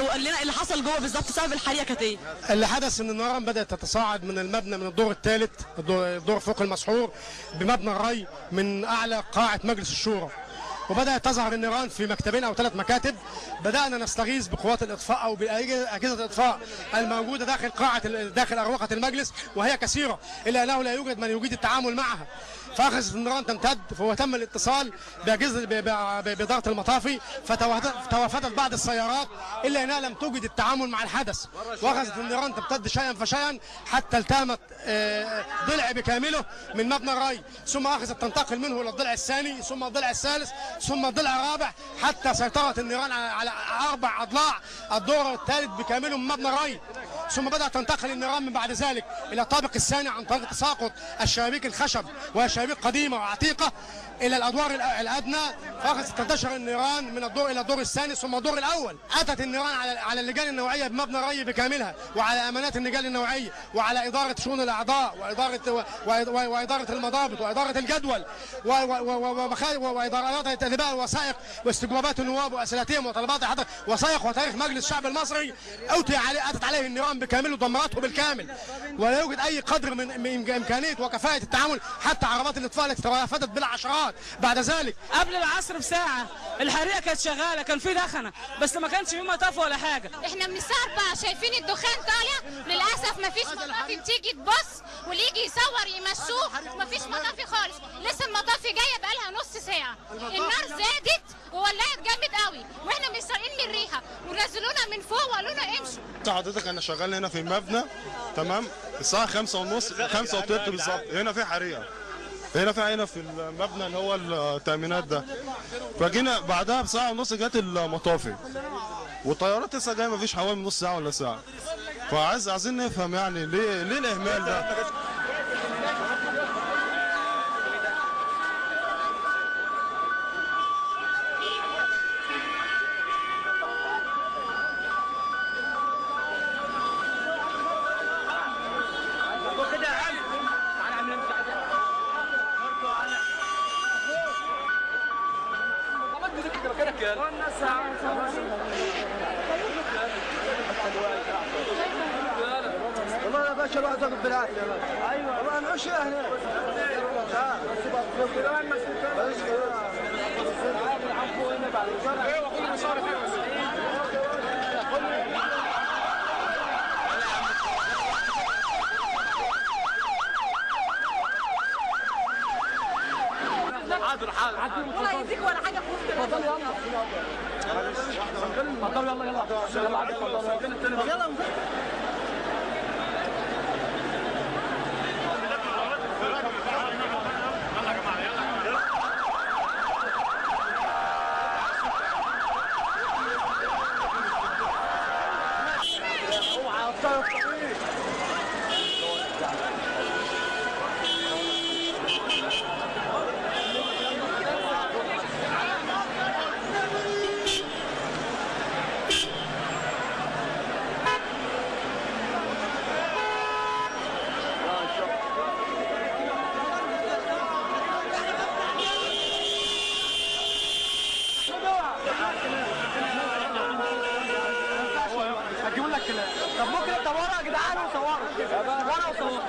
وقال لنا اللي حصل جوه بالظبط سبب الحريقه كانت ايه؟ اللي حدث ان النيران بدات تتصاعد من المبنى من الدور الثالث، الدور فوق المسحور بمبنى الري من اعلى قاعه مجلس الشورى، وبدات تظهر النيران في مكتبين او 3 مكاتب. بدانا نستغيث بقوات الاطفاء او باجهزه الاطفاء الموجوده داخل اروقه المجلس، وهي كثيره الا انه لا يوجد من يجيد التعامل معها، فاخذت النيران تمتد. فهو تم الاتصال باداره المطافي، فتوافدت بعض السيارات الا انها لم توجد التعامل مع الحدث، واخذت النيران تمتد شيئا فشيئا حتى التهمت ضلع بكامله من مبنى الري، ثم اخذت تنتقل منه الى الضلع الثاني، ثم الضلع الثالث، ثم الضلع الرابع، حتى سيطرت النيران على 4 اضلاع الدور الثالث بكامله من مبنى الري. ثم بدات تنتقل النيران من بعد ذلك الى الطابق الثاني عن طريق تساقط الشبابيك الخشب، وهي شبابيك قديمه وعتيقه، الى الادوار الادنى، فاخذت تنتشر النيران من الدور الى الدور الثاني ثم الدور الاول. اتت النيران على اللجان النوعيه بمبنى الري بكاملها، وعلى امانات اللجان النوعيه، وعلى اداره شؤون الاعضاء، واداره المضابط، واداره الجدول، وادارات التدريبات والوثائق واستجوابات النواب واسئلتهم وطلبات وثائق وتاريخ مجلس الشعب المصري اتت عليه النيران بكامل ودمرته بالكامل، ولا يوجد اي قدر من امكانيه وكفاءه التعامل، حتى عربات الاطفاء التي توافدت بالعشرات بعد ذلك. قبل العصر بساعه الحريقه كانت شغاله، كان في دخنه بس ما كانش في مطاف ولا حاجه. احنا من الساعه 4 شايفين الدخان طالع، للاسف ما فيش مطافي بتيجي تبص واللي يجي يصور يمشوه، ما فيش مطافي خالص. لسه المطافي جايه بقالها نص ساعه، النار زادت وولعت جامد قوي، واحنا مش طايقين من الريحه، ونزلونا من فوق وقالوا لنا امشوا. حضرتك انا شغال هنا في المبنى، تمام، الساعه 5:30 5:03 بالظبط، هنا في حريقه، هنا في المبنى اللي هو التامينات ده. فجينا بعدها بساعه ونص جت المطافي، والطيارات لسه جايه، ما فيش حوالي نص ساعه ولا ساعه. عايزين نفهم يعني ليه الاهمال ده؟ والله يا باشا الواحد واقف بالعافيه. ايوه والله نعيش هنا. حاضر ولا يديك ولا حاجه في وسط. اتفضل يلا. اتفضل يلا. هجيب لك طب ممكن انت ورا يا جدعان وصوروا ورا وصوروا.